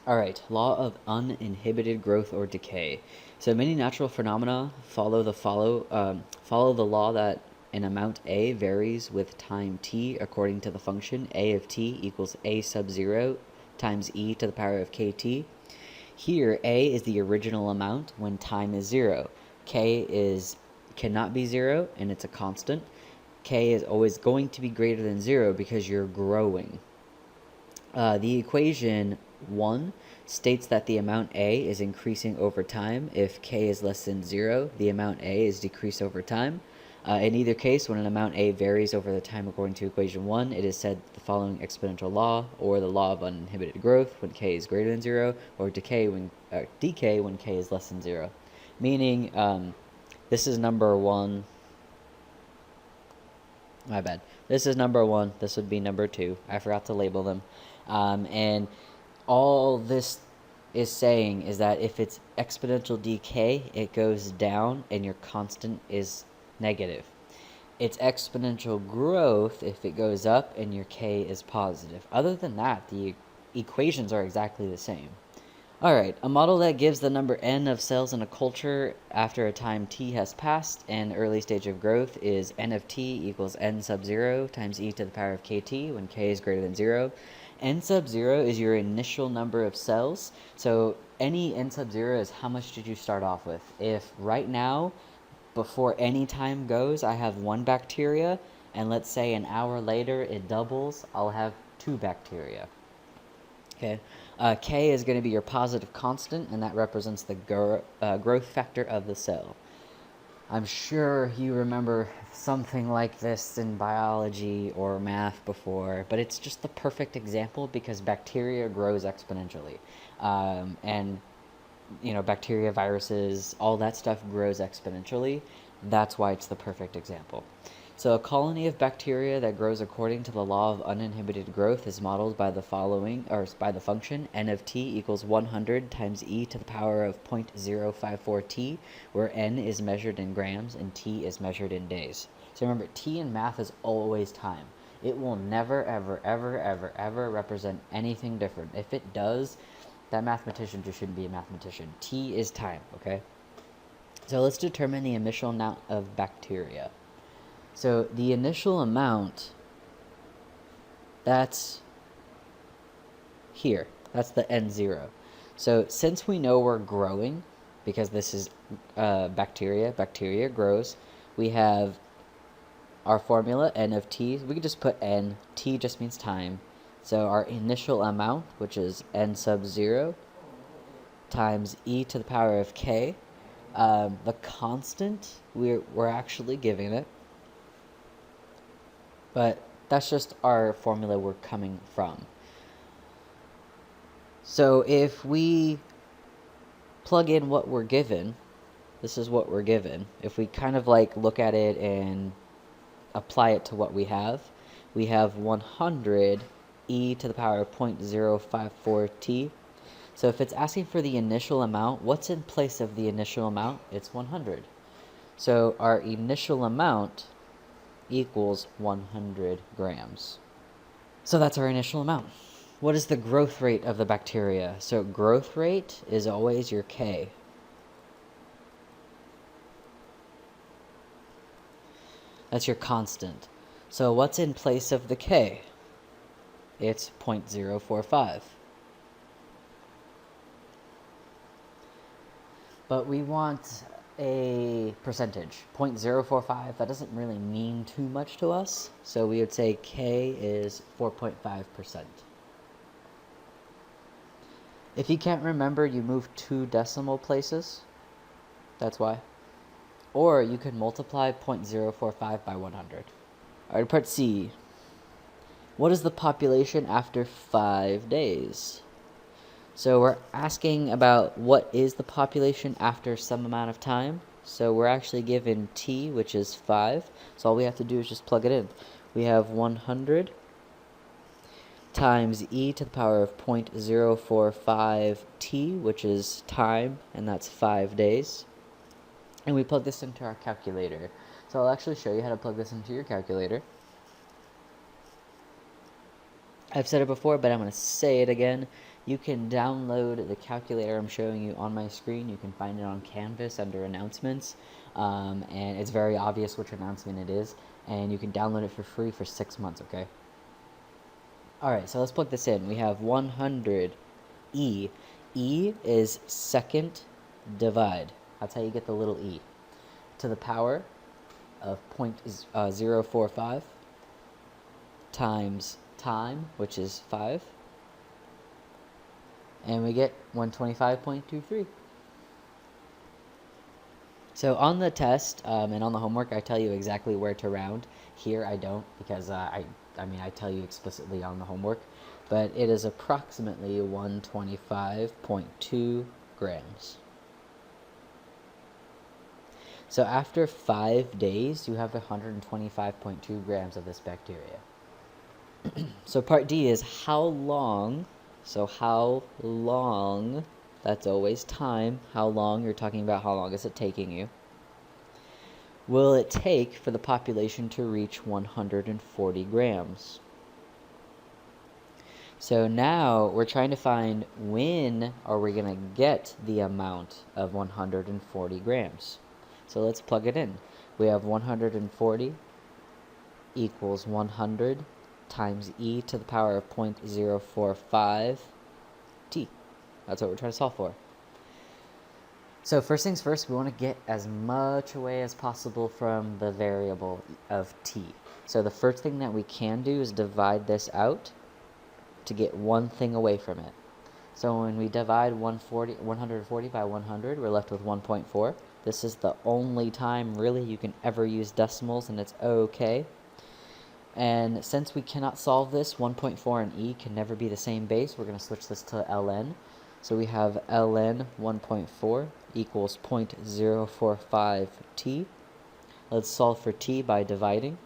All right, law of uninhibited growth or decay. So many natural phenomena follow the law that an amount A varies with time t according to the function a of t equals a sub 0 times e to the power of kt. Here, a is the original amount when time is 0. Cannot be 0, and it's a constant. K is always going to be greater than 0 because you're growing. The equation 1 states that the amount A is increasing over time. If K is less than 0, the amount A is decreased over time. In either case, when an amount A varies over the time according to equation 1, it is said the following exponential law, or the law of uninhibited growth when K is greater than 0, or decay when K is less than 0. Meaning, this is number 1. My bad. This is number 1. This would be number 2. I forgot to label them. And all this is saying is that if it's exponential decay, it goes down and your constant is negative. It's exponential growth if it goes up and your k is positive. Other than that, the equations are exactly the same. Alright, a model that gives the number n of cells in a culture after a time t has passed and early stage of growth is n of t equals n sub 0 times e to the power of kt when k is greater than 0. N sub 0 is your initial number of cells, so any n sub 0 is how much did you start off with. If right now, before any time goes, I have 1 bacteria, and let's say an hour later it doubles, I'll have 2 bacteria. Okay, K is going to be your positive constant, and that represents the growth factor of the cell. I'm sure you remember something like this in biology or math before, but it's just the perfect example because bacteria grows exponentially. And, bacteria, viruses, all that stuff grows exponentially. That's why it's the perfect example. So a colony of bacteria that grows according to the law of uninhibited growth is modeled by the function n of t equals 100 times e to the power of 0.054 t, where n is measured in grams and t is measured in days. So remember, t in math is always time. It will never, ever, ever, ever, ever represent anything different. If it does, that mathematician just shouldn't be a mathematician. T is time, okay? So let's determine the initial amount of bacteria. So the initial amount, that's here. That's the N0. So since we know we're growing, because this is bacteria grows, we have our formula, N of t. We could just put N. T just means time. So our initial amount, which is N sub 0, times e to the power of k. The constant, we're actually giving it. But that's just our formula we're coming from. So if we plug in what we're given, this is what we're given. If we kind of look at it and apply it to what we have 100 e to the power of 0.054 t. So if it's asking for the initial amount, what's in place of the initial amount? It's 100. So our initial amount equals 100 grams. So that's our initial amount. What is the growth rate of the bacteria? So growth rate is always your K. That's your constant. So what's in place of the K? It's 0.045. But we want a percentage, 0.045. That doesn't really mean too much to us, so we would say K is 4.5%. If you can't remember, you move 2 decimal places. That's why. Or you could multiply 0.045 by 100. Alright, part C. What is the population after 5 days? So we're asking about what is the population after some amount of time. So we're actually given t, which is 5. So all we have to do is just plug it in. We have 100 times e to the power of 0.045 t, which is time, and that's 5 days. And we plug this into our calculator. So I'll actually show you how to plug this into your calculator. I've said it before, but I'm going to say it again. you can download the calculator I'm showing you on my screen. You can find it on Canvas under announcements, and it's very obvious which announcement it is, and you can download it for free for 6 months, okay? Alright, so let's plug this in. We have 100 E. E is second divide. That's how you get the little e. To the power of 0.045 times time, which is 5. And we get 125.23. So on the test and on the homework, I tell you exactly where to round. Here I don't, because I tell you explicitly on the homework, but it is approximately 125.2 grams. So after 5 days, you have 125.2 grams of this bacteria. So part D is how long, that's always time, how long, you're talking about how long is it taking you, will it take for the population to reach 140 grams? So now we're trying to find when are we going to get the amount of 140 grams. So let's plug it in. We have 140 equals 100 times e to the power of 0.045 t. That's what we're trying to solve for. So first things first, we want to get as much away as possible from the variable of t. So the first thing that we can do is divide this out to get one thing away from it. So when we divide 140 by 100, we're left with 1.4. This is the only time really you can ever use decimals, and it's okay. And since we cannot solve this, 1.4 and e can never be the same base, we're going to switch this to ln. So we have ln 1.4 equals 0.045 t. Let's solve for t by dividing.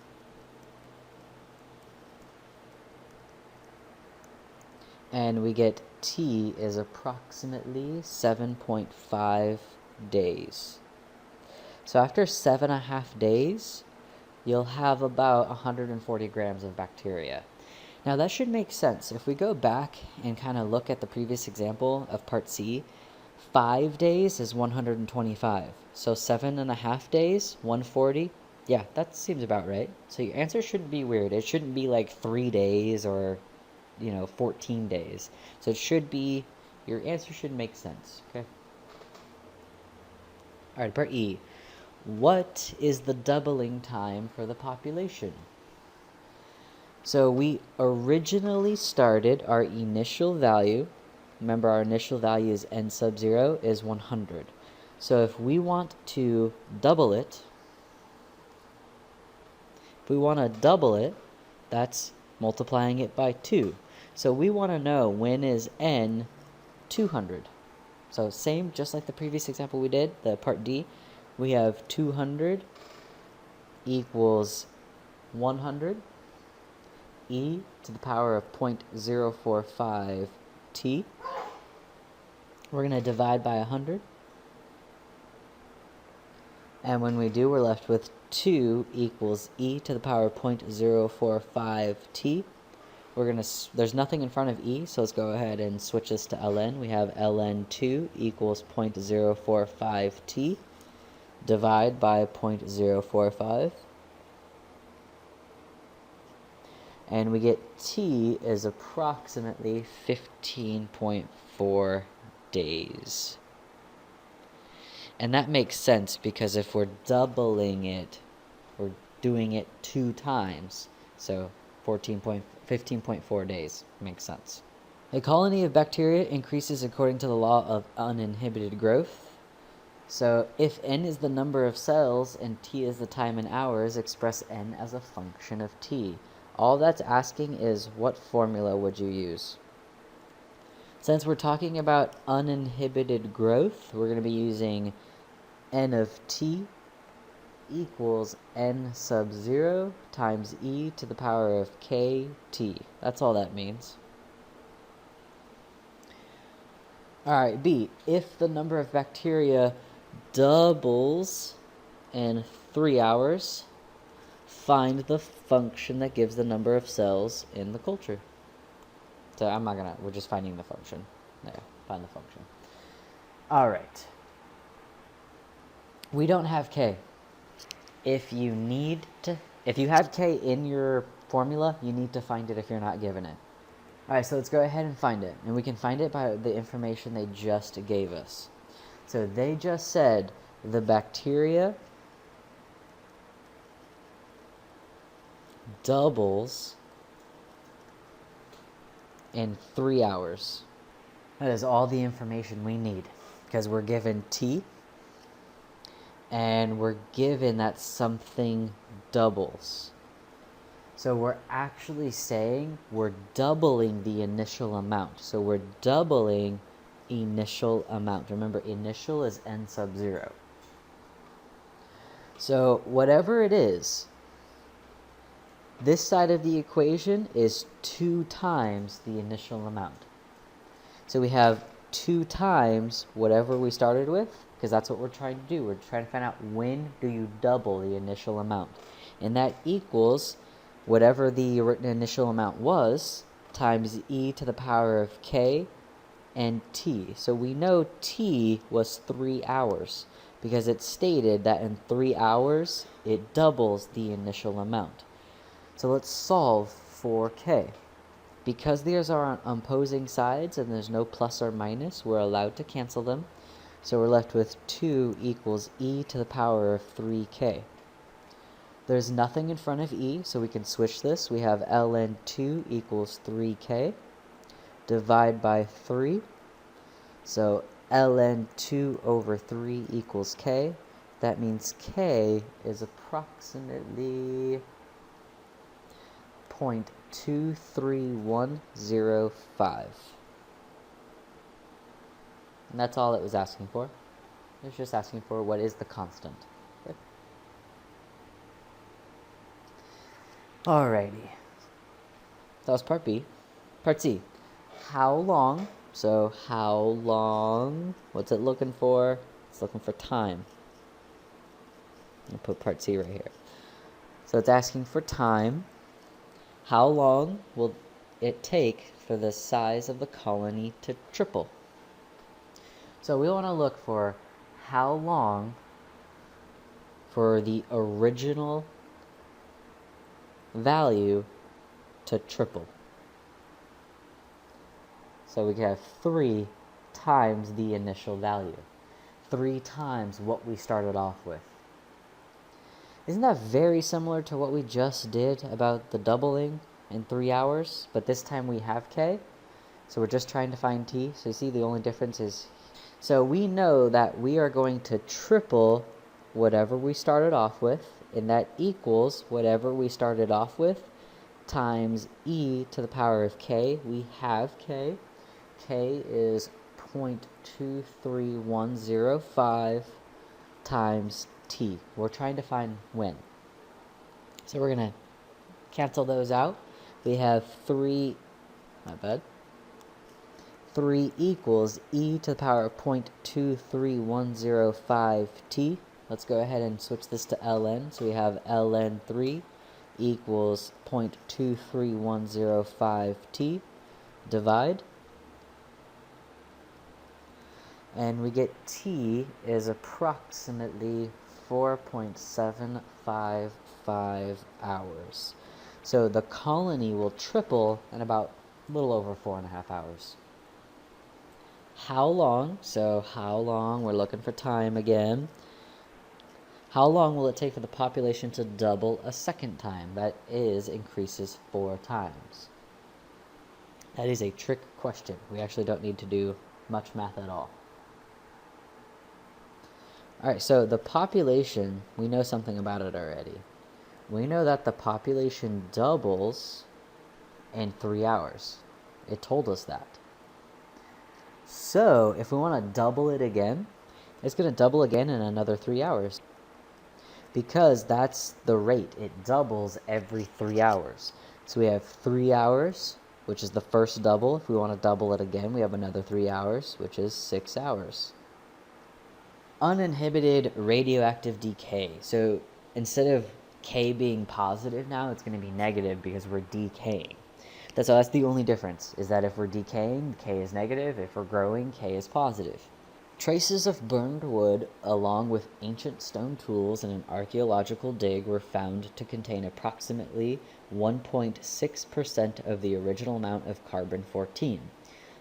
And we get t is approximately 7.5 days. So after 7.5 days, you'll have about 140 grams of bacteria. Now that should make sense. If we go back and kind of look at the previous example of part C, 5 days is 125. So 7.5 days, 140. Yeah, that seems about right. So your answer shouldn't be weird. It shouldn't be like 3 days or 14 days. So it should be, your answer should make sense, okay? All right, part E. What is the doubling time for the population? So we originally started our initial value. Remember, our initial value is n sub 0 is 100. So if we want to double it, that's multiplying it by 2. So we want to know when is n 200. So same, just like the previous example we did, the part D, we have 200 equals 100 e to the power of 0.045 t. We're going to divide by 100. And when we do, we're left with 2 equals e to the power of 0.045 t. There's nothing in front of e, so let's go ahead and switch this to ln. We have ln 2 equals 0.045 t. Divide by 0.045. And we get t is approximately 15.4 days. And that makes sense because if we're doubling it, we're doing it 2 times. So 15.4 days makes sense. A colony of bacteria increases according to the law of uninhibited growth. So if n is the number of cells and t is the time in hours, express n as a function of t. All that's asking is what formula would you use? Since we're talking about uninhibited growth, we're going to be using n of t equals n sub 0 times e to the power of kt. That's all that means. Alright, B. If the number of bacteria doubles in 3 hours, find the function that gives the number of cells in the culture. So we're just finding the function. There, find the function. All right. We don't have K. If you have K in your formula, you need to find it if you're not given it. All right, so let's go ahead and find it. And we can find it by the information they just gave us. So they just said the bacteria doubles in 3 hours. That is all the information we need, because we're given T, and we're given that something doubles. So we're actually saying we're doubling the initial amount. So we're doubling initial amount. Remember, initial is n sub 0. So whatever it is, this side of the equation is 2 times the initial amount. So we have 2 times whatever we started with, because that's what we're trying to do. We're trying to find out when do you double the initial amount. And that equals whatever the initial amount was times e to the power of k and t. So we know t was 3 hours because it stated that in 3 hours it doubles the initial amount. So let's solve for k. Because these are on opposing sides and there's no plus or minus, we're allowed to cancel them. So we're left with 2 equals e to the power of 3k. There's nothing in front of e, so we can switch this. We have ln 2 equals 3k. Divide by 3. So ln 2 over 3 equals k. That means k is approximately 0.23105. And that's all it was asking for. It was just asking for what is the constant. Okay. Alrighty. That was part B. Part C. How long? So how long? What's it looking for? It's looking for time. I'll put part C right here. So it's asking for time. How long will it take for the size of the colony to triple? So we want to look for how long for the original value to triple. So we can have 3 times the initial value. 3 times what we started off with. Isn't that very similar to what we just did about the doubling in 3 hours? But this time we have k. So we're just trying to find t. So you see the only difference is... So we know that we are going to triple whatever we started off with. And that equals whatever we started off with times e to the power of k. We have k. K is 0.23105 times t. We're trying to find when. So we're going to cancel those out. We have 3 equals e to the power of 0.23105 t. Let's go ahead and switch this to ln. So we have ln 3 equals 0.23105 t. Divide. And we get t is approximately 4.755 hours. So the colony will triple in about a little over 4.5 hours. How long? So how long? We're looking for time again. How long will it take for the population to double a second time? That is, increases 4 times. That is a trick question. We actually don't need to do much math at all. Alright, so the population, we know something about it already. We know that the population doubles in 3 hours. It told us that. So, if we want to double it again, it's going to double again in another 3 hours. Because that's the rate. It doubles every 3 hours. So we have 3 hours, which is the first double. If we want to double it again, we have another 3 hours, which is 6 hours. Uninhibited radioactive decay. So instead of k being positive now, it's going to be negative because we're decaying. That's the only difference, is that if we're decaying, K is negative. If we're growing, K is positive. Traces of burned wood, along with ancient stone tools in an archaeological dig, were found to contain approximately 1.6% of the original amount of carbon-14.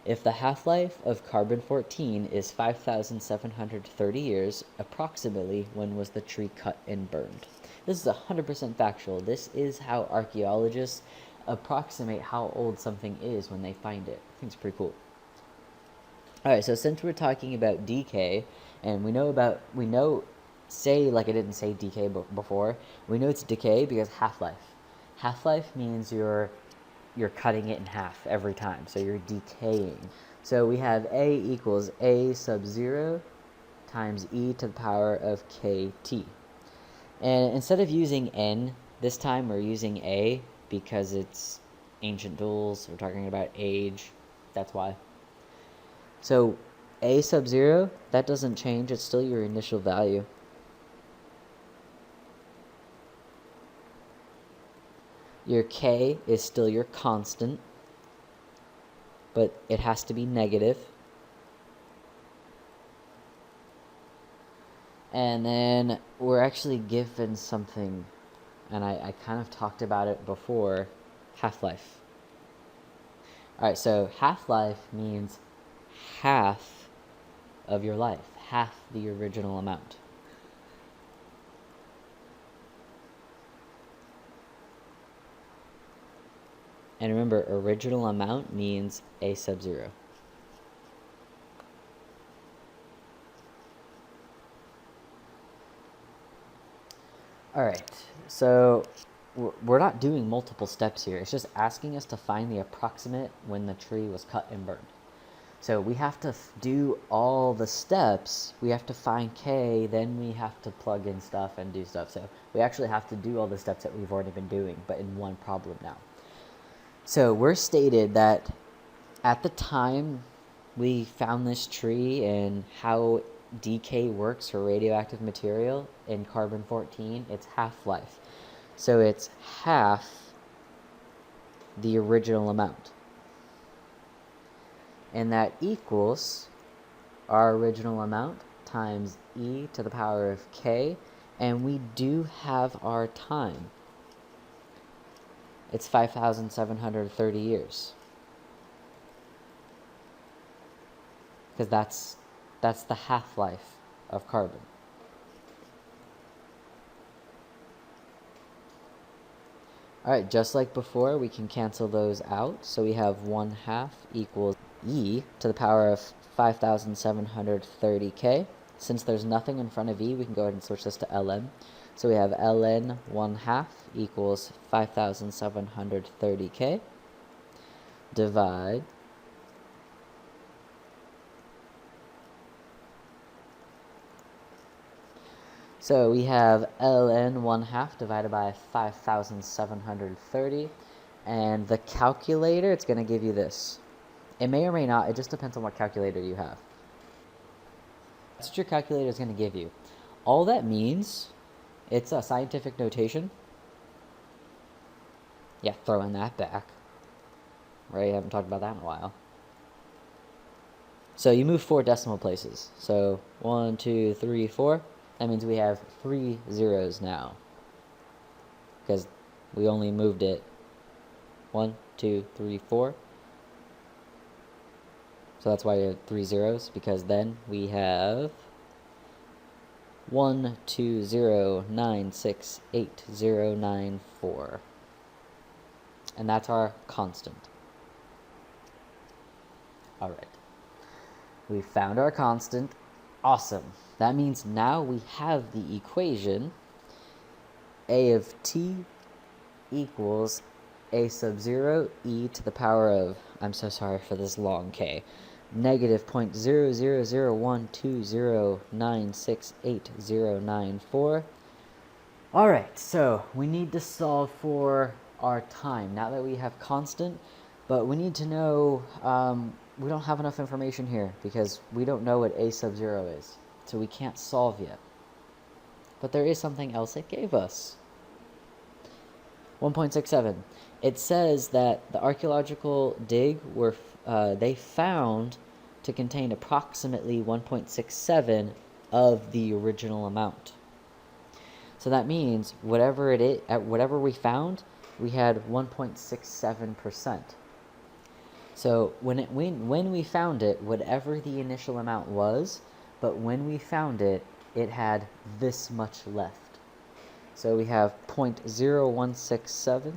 If the half-life of carbon-14 is 5,730 years, approximately when was the tree cut and burned? This is 100% factual. This is how archaeologists approximate how old something is when they find it. I think it's pretty cool. Alright, so since we're talking about decay, and say, like I didn't say decay before, we know it's decay because half-life. Half-life means you're cutting it in half every time, so you're decaying. So we have A equals A sub 0 times e to the power of kt. And instead of using n, this time we're using A because it's ancient tools, we're talking about age, that's why. So A sub 0, that doesn't change, it's still your initial value. Your K is still your constant, but it has to be negative. And then we're actually given something, and I kind of talked about it before, half-life. Alright, so half-life means half of your life, half the original amount. And remember, original amount means A sub 0. Alright, so we're not doing multiple steps here. It's just asking us to find the approximate when the tree was cut and burned. So we have to do all the steps. We have to find K, then we have to plug in stuff and do stuff. So we actually have to do all the steps that we've already been doing, but in one problem now. So we're stated that at the time we found this tree and how decay works for radioactive material in carbon-14, it's half-life. So it's half the original amount. And that equals our original amount times e to the power of k, and we do have our time. It's 5,730 years. Because that's the half-life of carbon. Alright, just like before, we can cancel those out. So we have 1/2 equals e to the power of 5,730k. Since there's nothing in front of e, we can go ahead and switch this to ln. So we have ln 1/2 equals 5,730k. Divide. So we have ln 1/2 divided by 5,730. And the calculator, it's going to give you this. It may or may not, it just depends on what calculator you have. That's what your calculator is going to give you. All that means, it's a scientific notation. Yeah, throwing that back. Right, I haven't talked about that in a while. So you move 4 decimal places. So 1, 2, 3, 4. That means we have 3 zeros now. Because we only moved it 1, 2, 3, 4. So that's why we have 3 zeros, because then we have 120968094. And that's our constant. Alright. We found our constant. Awesome. That means now we have the equation a of t equals a sub 0 e to the power of, I'm so sorry for this long k, negative 0.000120968094. Alright, so we need to solve for our time, now that we have constant, but we need to know, we don't have enough information here, because we don't know what a sub 0 is, so we can't solve yet. But there is something else it gave us. 1.67. It says that the archaeological dig they found to contain approximately 1.67 of the original amount. So that means whatever it is, at whatever we found, we had 1.67%. So when we found it, whatever the initial amount was, but when we found it, it had this much left. So we have 0.0167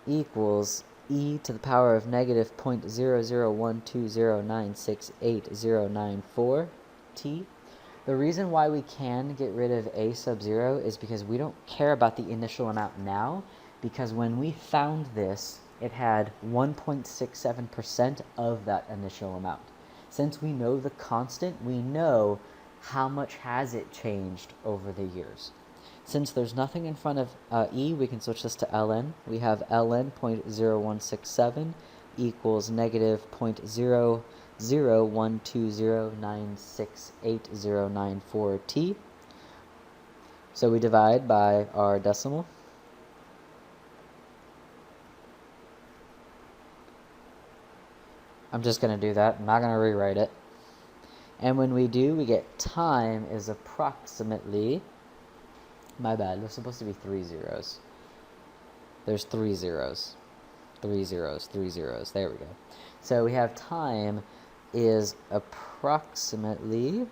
equals e to the power of negative 0.001209680094 t. The reason why we can get rid of a sub 0 is because we don't care about the initial amount now, because when we found this, it had 1.67% of that initial amount. Since we know the constant, we know how much has it changed over the years. Since there's nothing in front of e, we can switch this to ln. We have ln 0.0167 equals negative 0.001209680094 t. So we divide by our decimal. I'm just going to do that. I'm not going to rewrite it. And when we do, we get time is approximately... My bad, there's supposed to be 3 zeros. There's 3 zeros. 3 zeros, 3 zeros. There we go. So we have time is approximately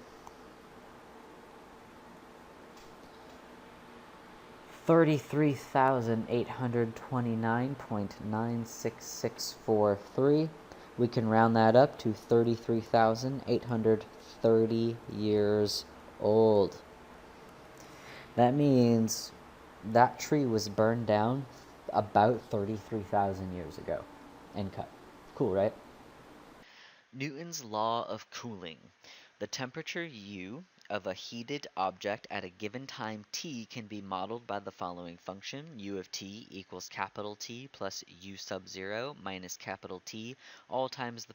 33,829.96643. We can round that up to 33,830 years old. That means that tree was burned down about 33,000 years ago and cut. Cool, right? Newton's law of cooling. The temperature U of a heated object at a given time t can be modeled by the following function: U of t equals capital T plus U sub 0 minus capital T, all times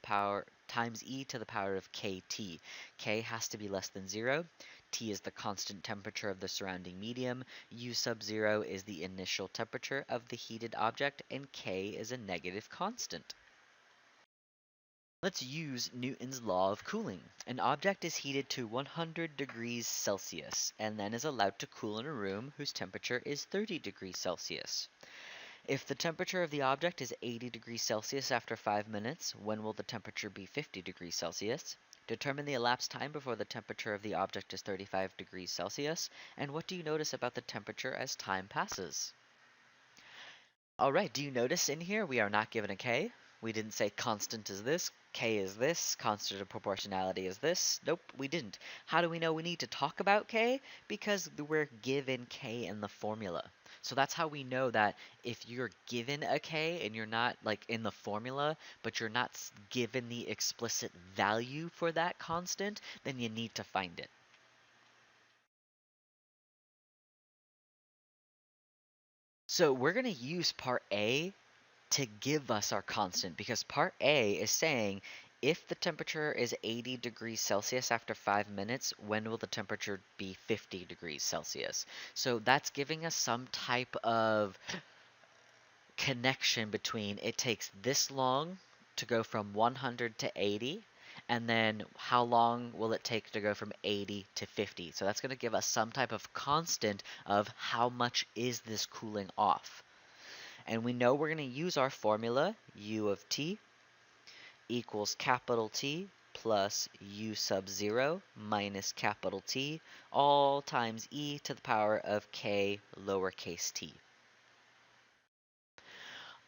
e to the power of kt. K has to be less than 0. T is the constant temperature of the surrounding medium, U sub 0 is the initial temperature of the heated object, and K is a negative constant. Let's use Newton's law of cooling. An object is heated to 100 degrees Celsius and then is allowed to cool in a room whose temperature is 30 degrees Celsius. If the temperature of the object is 80 degrees Celsius after 5 minutes, when will the temperature be 50 degrees Celsius? Determine the elapsed time before the temperature of the object is 35 degrees Celsius, and what do you notice about the temperature as time passes? Alright, do you notice in here we are not given a k? We didn't say constant is this, k is this, constant of proportionality is this. Nope, we didn't. How do we know we need to talk about k? Because we're given k in the formula. So that's how we know that if you're given a k and you're not like in the formula, but you're not given the explicit value for that constant, then you need to find it. So we're going to use part A to give us our constant, because part A is saying if the temperature is 80 degrees Celsius after 5 minutes, when will the temperature be 50 degrees Celsius? So that's giving us some type of connection between it takes this long to go from 100 to 80, and then how long will it take to go from 80 to 50. So that's going to give us some type of constant of how much is this cooling off. And we know we're going to use our formula, U of t equals capital T plus U sub 0 minus capital T, all times e to the power of k lowercase t.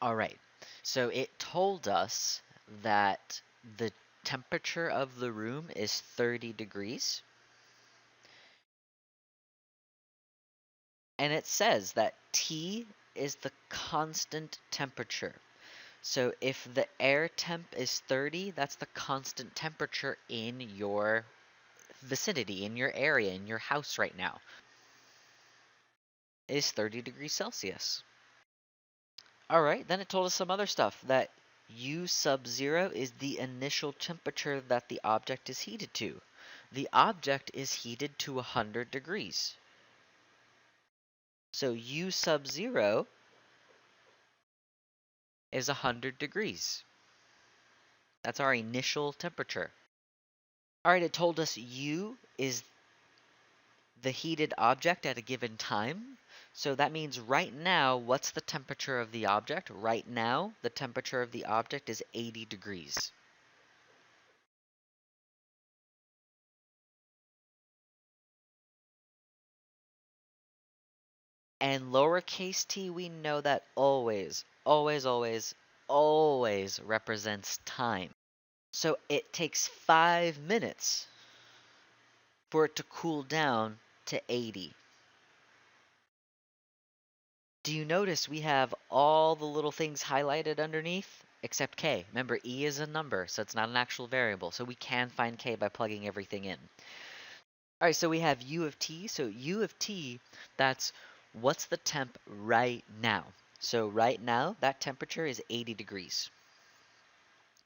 Alright, so it told us that the temperature of the room is 30 degrees. And it says that T is the constant temperature. So if the air temp is 30, that's the constant temperature in your vicinity, in your area, in your house right now, is 30 degrees Celsius. Alright, then it told us some other stuff, that U sub 0 is the initial temperature that the object is heated to. The object is heated to 100 degrees. So U sub 0 is 100 degrees. That's our initial temperature. All right, it told us U is the heated object at a given time. So that means right now, what's the temperature of the object? Right now, the temperature of the object is 80 degrees. And lowercase t, we know that always, always, always, always represents time. So it takes 5 minutes for it to cool down to 80. Do you notice we have all the little things highlighted underneath except k? Remember, e is a number, so it's not an actual variable. So we can find k by plugging everything in. All right, so we have u of t. So u of t, that's what's the temp right now. So right now, that temperature is 80 degrees.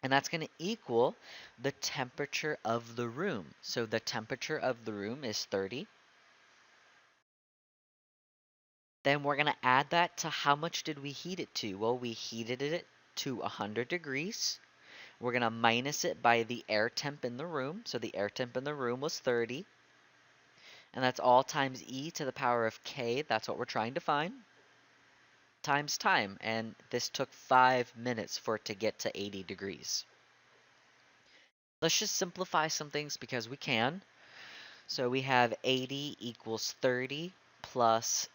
And that's going to equal the temperature of the room. So the temperature of the room is 30. Then we're going to add that to how much did we heat it to? Well, we heated it to 100 degrees. We're going to minus it by the air temp in the room. So the air temp in the room was 30. And that's all times e to the power of k. That's what we're trying to find. Times time. And this took 5 minutes for it to get to 80 degrees. Let's just simplify some things because we can. So we have 80 equals 30 plus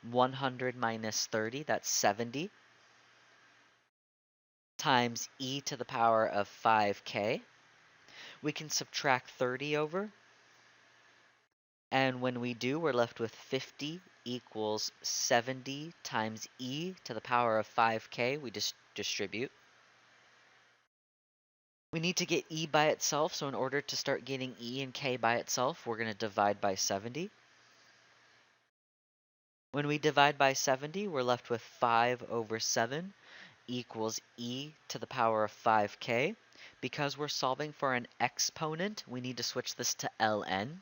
100 minus 30. That's 70. Times e to the power of 5k. We can subtract 30 over. And when we do, we're left with 50 equals 70 times e to the power of 5k. We just distribute. We need to get e by itself, so in order to start getting e and k by itself, we're going to divide by 70. When we divide by 70, we're left with 5 over 7 equals e to the power of 5k. Because we're solving for an exponent, we need to switch this to ln.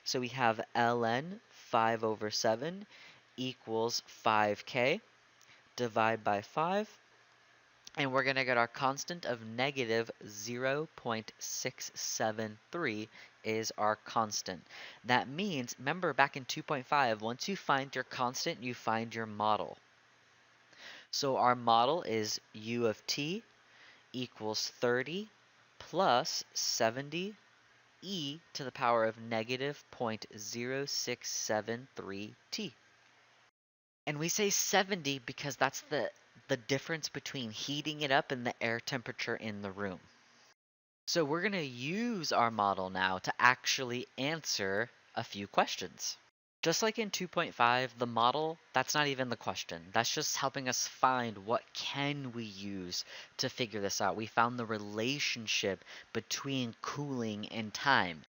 So we have ln 5 over 7 equals 5k. Divide by 5. And we're going to get our constant of negative 0.673 is our constant. That means, remember back in 2.5, once you find your constant, you find your model. So our model is u of t equals 30 plus 70 e to the power of negative 0.0673 t. And we say 70 because that's the difference between heating it up and the air temperature in the room. So we're going to use our model now to actually answer a few questions. Just like in 2.5, the model, that's not even the question. That's just helping us find what can we use to figure this out. We found the relationship between cooling and time.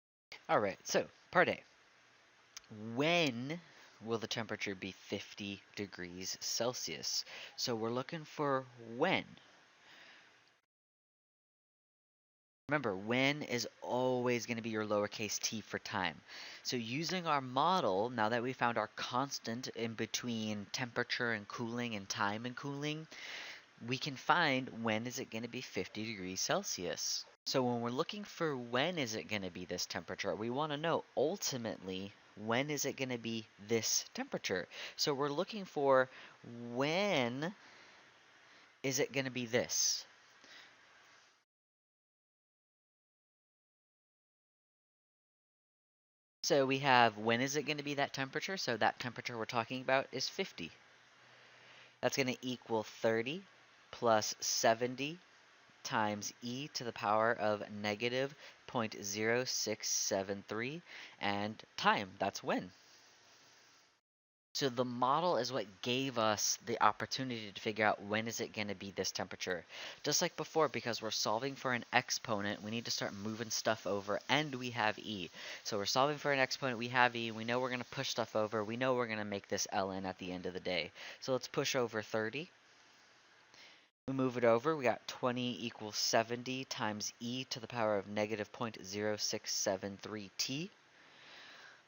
All right, so part A. When will the temperature be 50 degrees Celsius? So we're looking for when. Remember, when is always going to be your lowercase t for time. So using our model, now that we found our constant in between temperature and cooling and time and cooling, we can find when is it going to be 50 degrees Celsius. So when we're looking for when is it going to be this temperature, we want to know ultimately when is it going to be this temperature. So we're looking for when is it going to be this. So we have when is it going to be that temperature? So that temperature we're talking about is 50. That's going to equal 30 plus 70 times e to the power of negative 0.0673 and time. That's when. So the model is what gave us the opportunity to figure out when is it going to be this temperature. Just like before, because we're solving for an exponent, we need to start moving stuff over, and we have e. So we're solving for an exponent, we have e, we know we're going to push stuff over, we know we're going to make this ln at the end of the day. So let's push over 30. We move it over, we got 20 equals 70 times e to the power of negative 0.0673t.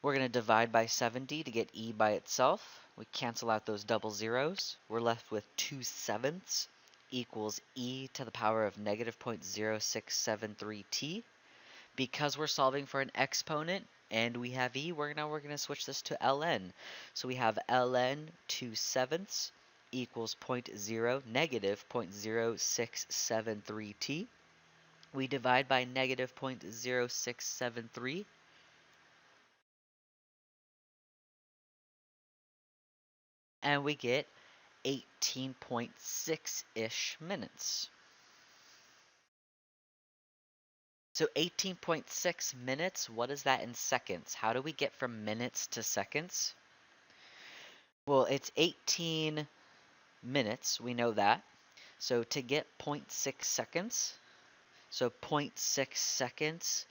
We're going to divide by 70 to get e by itself. We cancel out those double zeros. We're left with 2/7 equals e to the power of negative 0.0673t. Because we're solving for an exponent and we have e, we're going to switch this to ln. So we have ln 2/7 equals negative 0.0673t. We divide by negative 0.0673, and we get 18.6-ish minutes. So 18.6 minutes, what is that in seconds? How do we get from minutes to seconds? Well, it's 18 minutes, we know that. So to get 0.6 seconds, so 0.6 seconds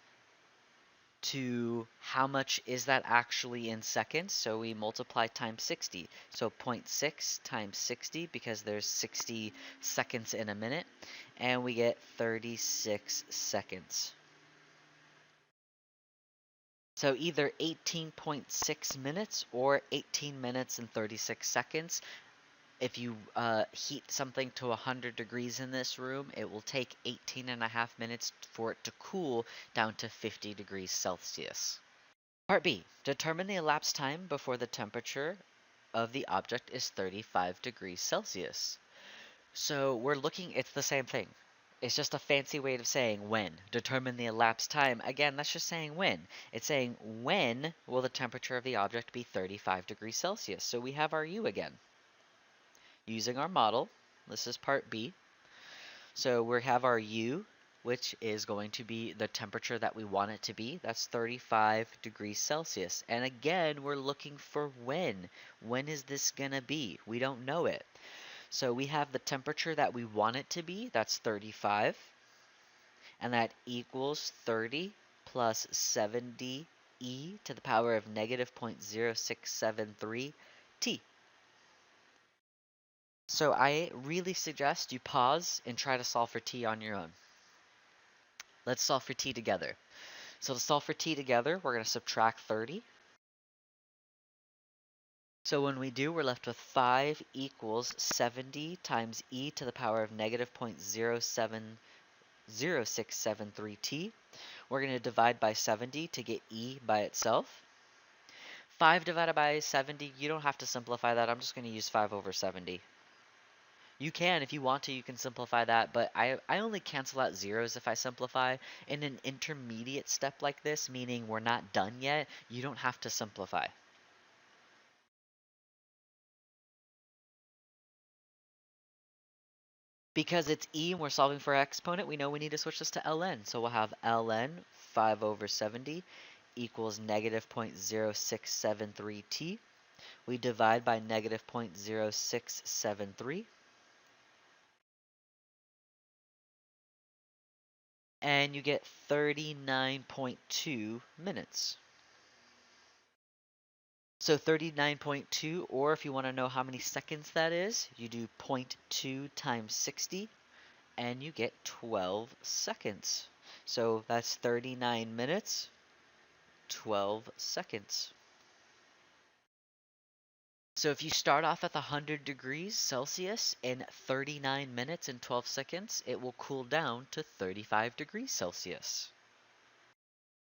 to how much is that actually in seconds? So we multiply times 60. So 0.6 times 60, because there's 60 seconds in a minute, and we get 36 seconds. So either 18.6 minutes or 18 minutes and 36 seconds. If you heat something to 100 degrees in this room, it will take 18.5 minutes for it to cool down to 50 degrees Celsius. Part B. Determine the elapsed time before the temperature of the object is 35 degrees Celsius. So we're looking, it's the same thing. It's just a fancy way of saying when. Determine the elapsed time. Again, that's just saying when. It's saying when will the temperature of the object be 35 degrees Celsius. So we have our U again. Using our model, this is part B. So we have our U, which is going to be the temperature that we want it to be. That's 35 degrees Celsius. And again, we're looking for when. When is this going to be? We don't know it. So we have the temperature that we want it to be. That's 35. And that equals 30 plus 70 e to the power of negative 0.0673 t. So I really suggest you pause and try to solve for t on your own. Let's solve for t together. So to solve for t together, we're going to subtract 30. So when we do, we're left with 5 equals 70 times e to the power of negative 0.0673t. We're going to divide by 70 to get e by itself. 5 divided by 70, you don't have to simplify that. I'm just going to use 5 over 70. You can, if you want to, you can simplify that, but I only cancel out zeros if I simplify. In an intermediate step like this, meaning we're not done yet, you don't have to simplify. Because it's e and we're solving for exponent, we know we need to switch this to ln. So we'll have ln 5 over 70 equals negative 0.0673t. We divide by negative 0.0673. And you get 39.2 minutes. So 39.2, or if you want to know how many seconds that is, you do 0.2 times 60, and you get 12 seconds. So that's 39 minutes, 12 seconds. So if you start off at 100 degrees Celsius in 39 minutes and 12 seconds, it will cool down to 35 degrees Celsius.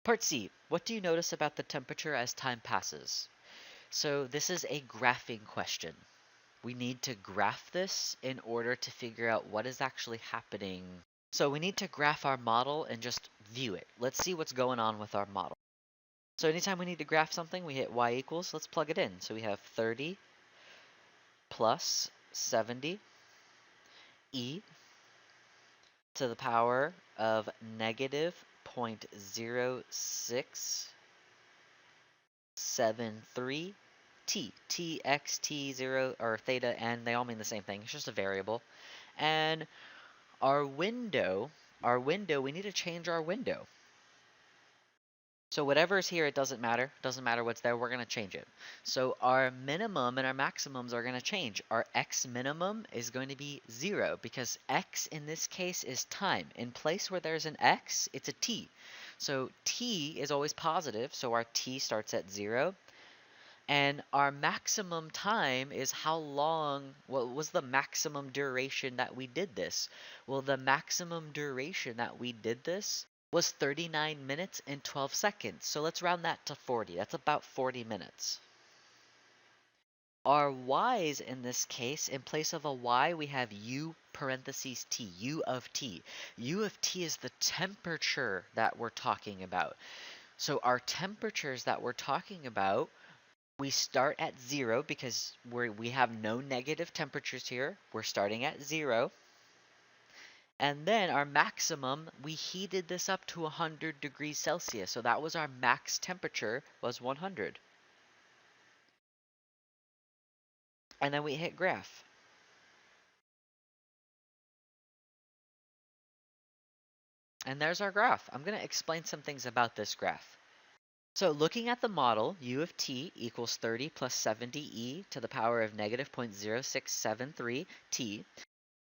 Part C. What do you notice about the temperature as time passes? So this is a graphing question. We need to graph this in order to figure out what is actually happening. So we need to graph our model and just view it. Let's see what's going on with our model. So anytime we need to graph something, we hit y equals, let's plug it in. So we have 30 plus 70 e to the power of negative 0.0673 t. T, x, t, 0, or theta, n, they all mean the same thing. It's just a variable. And our window, we need to change our window. So whatever's here, it doesn't matter. Doesn't matter what's there, we're going to change it. So our minimum and our maximums are going to change. Our x minimum is going to be 0 because x in this case is time. In place where there's an x, it's a t. So T is always positive, so our T starts at 0. And our maximum time is how long, what was the maximum duration that we did this? Well, the maximum duration that we did this was 39 minutes and 12 seconds. So let's round that to 40. That's about 40 minutes. Our y's in this case, in place of a y, we have u parentheses t, u of t. U of t is the temperature that we're talking about. So our temperatures that we're talking about, we start at 0 because we have no negative temperatures here. We're starting at 0. And then our maximum, we heated this up to 100 degrees Celsius. So that was our max temperature, was 100. And then we hit graph. And there's our graph. I'm going to explain some things about this graph. So looking at the model, u of t equals 30 plus 70e to the power of negative 0.0673 t.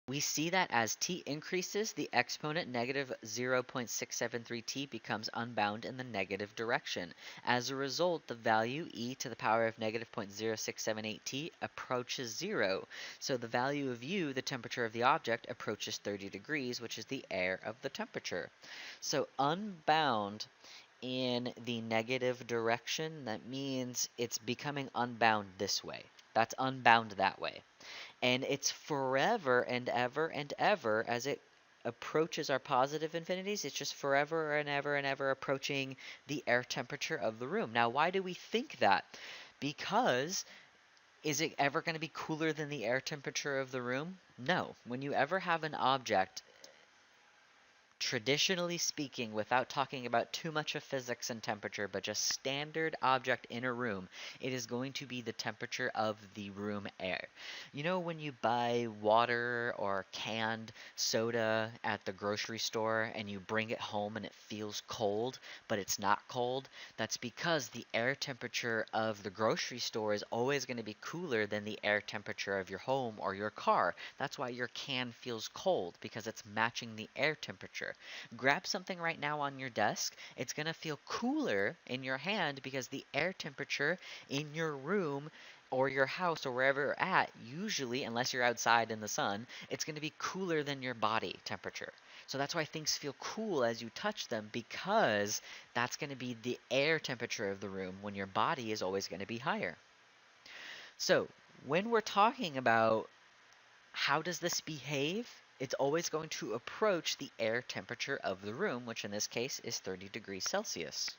We see that as t increases, the exponent negative 0.673t becomes unbound in the negative direction. As a result, the value e to the power of negative 0.0678t approaches 0. So the value of u, the temperature of the object, approaches 30 degrees, which is the air of the temperature. So unbound in the negative direction, that means it's becoming unbound this way. That's unbound that way. And it's forever and ever as it approaches our positive infinities. It's just forever and ever approaching the air temperature of the room. Now, why do we think that? Because is it ever going to be cooler than the air temperature of the room? No. When you ever have an object, traditionally speaking, without talking about too much of physics and temperature, but just standard object in a room, it is going to be the temperature of the room air. You know, when you buy water or canned soda at the grocery store and you bring it home and it feels cold, but it's not cold? That's because the air temperature of the grocery store is always going to be cooler than the air temperature of your home or your car. That's why your can feels cold, because it's matching the air temperature. Grab something right now on your desk. It's going to feel cooler in your hand because the air temperature in your room or your house or wherever you're at, usually, unless you're outside in the sun, it's going to be cooler than your body temperature. So that's why things feel cool as you touch them, because that's going to be the air temperature of the room when your body is always going to be higher. So when we're talking about how does this behave? It's always going to approach the air temperature of the room, which in this case is 30 degrees Celsius.